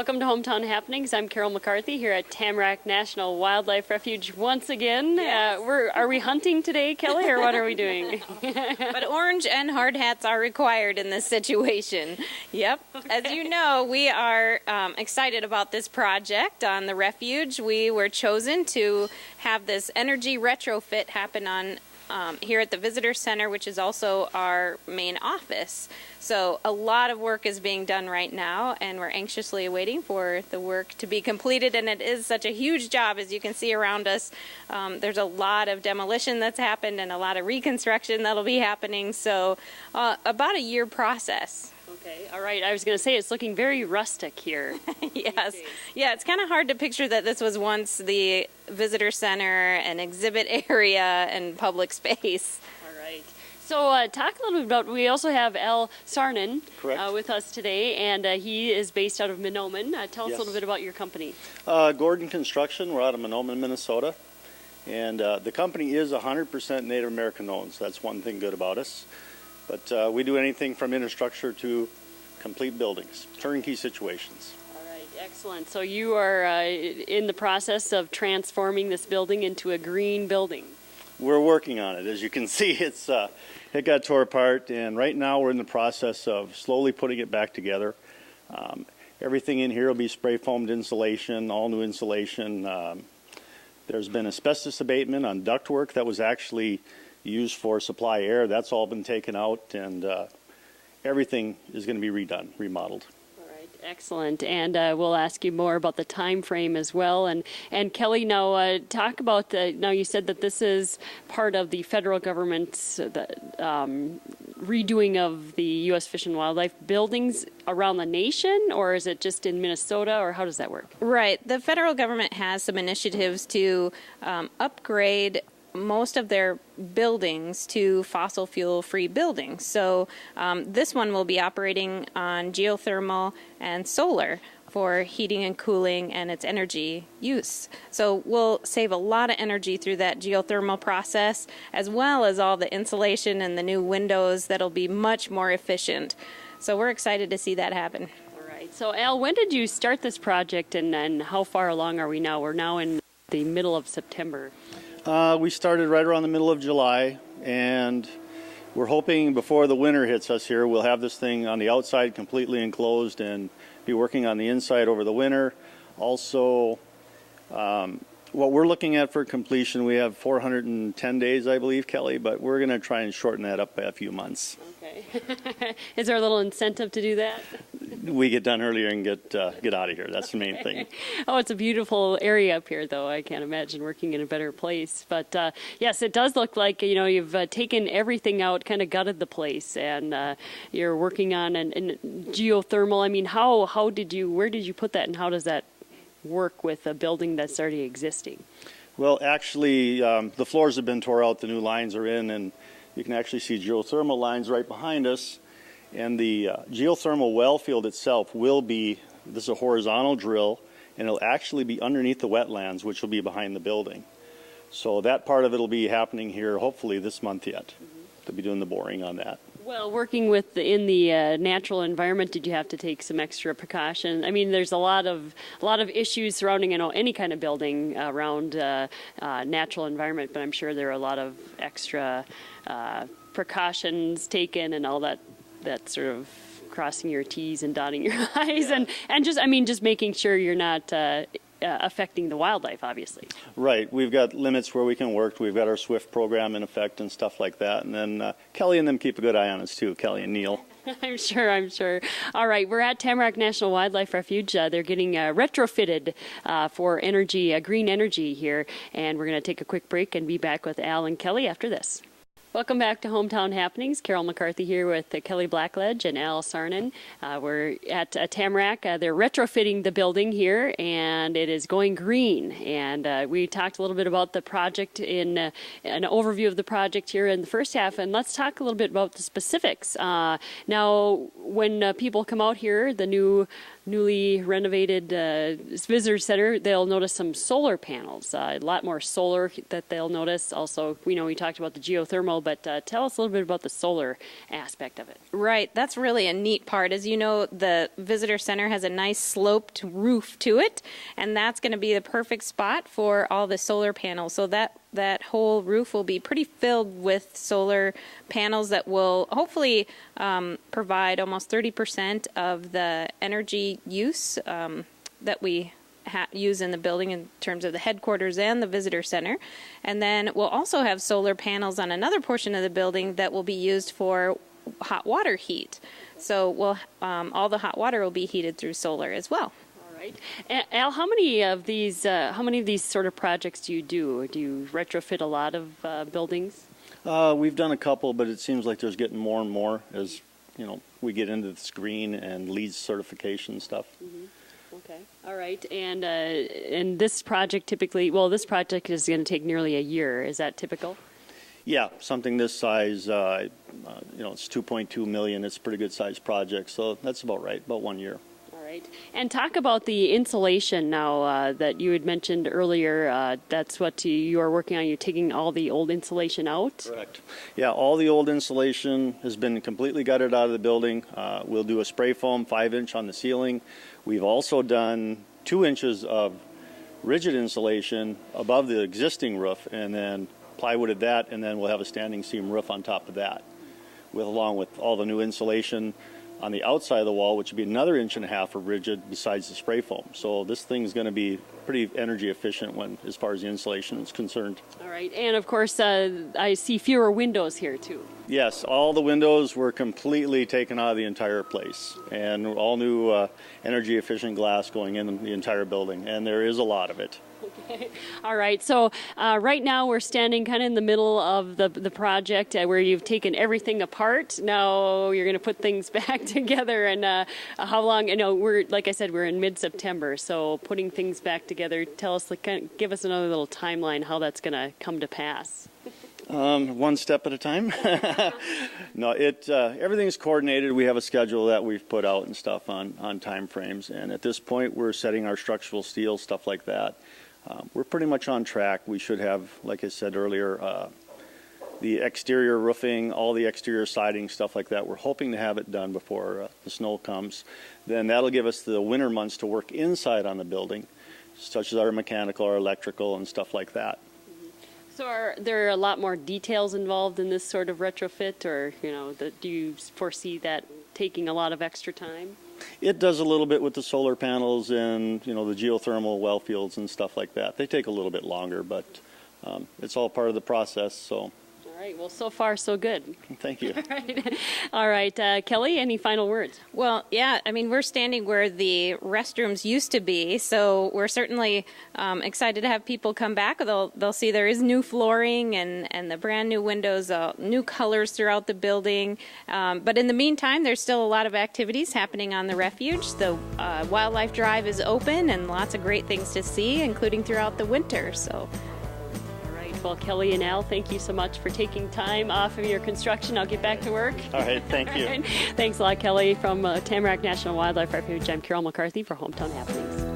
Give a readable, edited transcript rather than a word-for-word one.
Welcome to Hometown Happenings. I'm Carol McCarthy here at Tamarac National Wildlife Refuge once again. Yes. Are we hunting today, Kelly, or what are we doing? But orange and hard hats are required in this situation. Yep. As you know, we are excited about this project on the refuge. We were chosen to have this energy retrofit happen on here at the Visitor Center, which is also our main office. So a lot of work is being done right now, and we're anxiously awaiting for the work to be completed, and it is such a huge job, as you can see around us. There's a lot of demolition that's happened and a lot of reconstruction that'll be happening, so about a year process. Okay, all right. I was going to say it's looking very rustic here. Yes. Yeah, it's kind of hard to picture that this was once the visitor center, an exhibit area, and public space. All right. So talk a little bit about, we also have Al Saarinen with us today, and he is based out of Mahnomen. Tell us a little bit about your company. Gordon Construction. We're out of Mahnomen, Minnesota. And the company is 100% Native American owned, so that's one thing good about us. But we do anything from infrastructure to complete buildings, turnkey situations. All right, excellent. So you are in the process of transforming this building into a green building. We're working on it. As you can see, it got tore apart, and right now we're in the process of slowly putting it back together. Everything in here will be spray foamed insulation, all new insulation. There's been asbestos abatement on ductwork that was actually used for supply air. That's all been taken out, and everything is going to be redone, remodeled. All right, excellent. And we'll ask you more about the time frame as well. And Kelly, now talk about now you said that this is part of the federal government's redoing of the U.S. Fish and Wildlife buildings around the nation, or is it just in Minnesota, or how does that work? Right. The federal government has some initiatives to upgrade most of their buildings to fossil fuel free buildings. So this one will be operating on geothermal and solar for heating and cooling and its energy use. So we'll save a lot of energy through that geothermal process, as well as all the insulation and the new windows that'll be much more efficient. So we're excited to see that happen. All right. So Al, when did you start this project, and how far along are we now? We're now in the middle of September. We started right around the middle of July, and we're hoping before the winter hits us here, we'll have this thing on the outside completely enclosed and be working on the inside over the winter. Also, what we're looking at for completion, we have 410 days, I believe, Kelly, but we're going to try and shorten that up by a few months. Okay. Is there a little incentive to do that? We get done earlier and get out of here. That's the main thing. Oh, it's a beautiful area up here, though. I can't imagine working in a better place. But yes, it does look like, you know, you've taken everything out, kind of gutted the place, and you're working on and geothermal. I mean, where did you put that, and how does that work with a building that's already existing? Well, actually, the floors have been tore out. The new lines are in, and you can actually see geothermal lines right behind us. And the geothermal well field itself will be, this is a horizontal drill, and it'll actually be underneath the wetlands, which will be behind the building. So that part of it will be happening here hopefully this month yet. They'll be doing the boring on that. Well, working in the natural environment, did you have to take some extra precaution? I mean, there's a lot of issues surrounding, you know, any kind of building around natural environment, but I'm sure there are a lot of extra precautions taken and all that sort of crossing your T's and dotting your I's, and just making sure you're not affecting the wildlife, obviously. Right. We've got limits where we can work. We've got our SWIFT program in effect and stuff like that. And then Kelly and them keep a good eye on us too, Kelly and Neil. I'm sure. All right, we're at Tamarac National Wildlife Refuge. They're getting retrofitted for energy, green energy here. And we're going to take a quick break and be back with Al and Kelly after this. Welcome back to Hometown Happenings. Carol McCarthy here with Kelly Blackledge and Al Saarinen. We're at Tamarac. They're retrofitting the building here, and it is going green. And we talked a little bit about the project in an overview of the project here in the first half, and let's talk a little bit about the specifics. Now, when people come out here, the new newly renovated visitor center, they'll notice some solar panels, a lot more solar that they'll notice. Also, we talked about the geothermal, but tell us a little bit about the solar aspect of it. Right, that's really a neat part. As you know, the visitor center has a nice sloped roof to it, and that's going to be the perfect spot for all the solar panels. So that whole roof will be pretty filled with solar panels that will hopefully provide almost 30% of the energy use that we use in the building in terms of the headquarters and the visitor center. And then we'll also have solar panels on another portion of the building that will be used for hot water heat. So all the hot water will be heated through solar as well. Right. Al, how many of these sort of projects do you do? Do you retrofit a lot of buildings? We've done a couple, but it seems like there's getting more and more as we get into this green and LEED certification stuff. Mm-hmm. Okay. All right. And this project this project is going to take nearly a year. Is that typical? Yeah, something this size. It's $2.2 million. It's a pretty good sized project, so that's about right. About 1 year. And talk about the insulation now that you had mentioned earlier. That's what you are working on. You're taking all the old insulation out? Correct. Yeah, all the old insulation has been completely gutted out of the building. We'll do a spray foam 5-inch on the ceiling. We've also done 2 inches of rigid insulation above the existing roof and then plywooded that, and then we'll have a standing seam roof on top of that, along with all the new insulation on the outside of the wall, which would be another 1.5 inches of rigid besides the spray foam. So this thing's going to be pretty energy efficient as far as the insulation is concerned. All right, and of course I see fewer windows here too. Yes, all the windows were completely taken out of the entire place, and all new energy efficient glass going in the entire building, and there is a lot of it. Okay. All right. So right now we're standing kind of in the middle of the project where you've taken everything apart. Now you're going to put things back together. And how long? Like I said, we're in mid-September. So putting things back together. Tell us, give us another little timeline how that's going to come to pass. One step at a time. No, everything's coordinated. We have a schedule that we've put out and stuff on time frames. And at this point, we're setting our structural steel, stuff like that. We're pretty much on track. We should have, like I said earlier, the exterior roofing, all the exterior siding, stuff like that. We're hoping to have it done before the snow comes. Then that'll give us the winter months to work inside on the building, such as our mechanical, our electrical, and stuff like that. So are there a lot more details involved in this sort of retrofit, or do you foresee that taking a lot of extra time? It does a little bit with the solar panels and the geothermal well fields and stuff like that. They take a little bit longer, but it's all part of the process. So. All right. Well, so far so good. Thank you. All right, Kelly. Any final words? Well, yeah. I mean, we're standing where the restrooms used to be, so we're certainly excited to have people come back. They'll see there is new flooring and the brand new windows, new colors throughout the building. But in the meantime, there's still a lot of activities happening on the Refuge. The wildlife drive is open and lots of great things to see, including throughout the winter. So. Well, Kelly and Al, thank you so much for taking time off of your construction. I'll get back to work. All right, thank you. Thanks a lot, Kelly. From Tamarac National Wildlife Refuge, I'm Carol McCarthy for Hometown Happenings.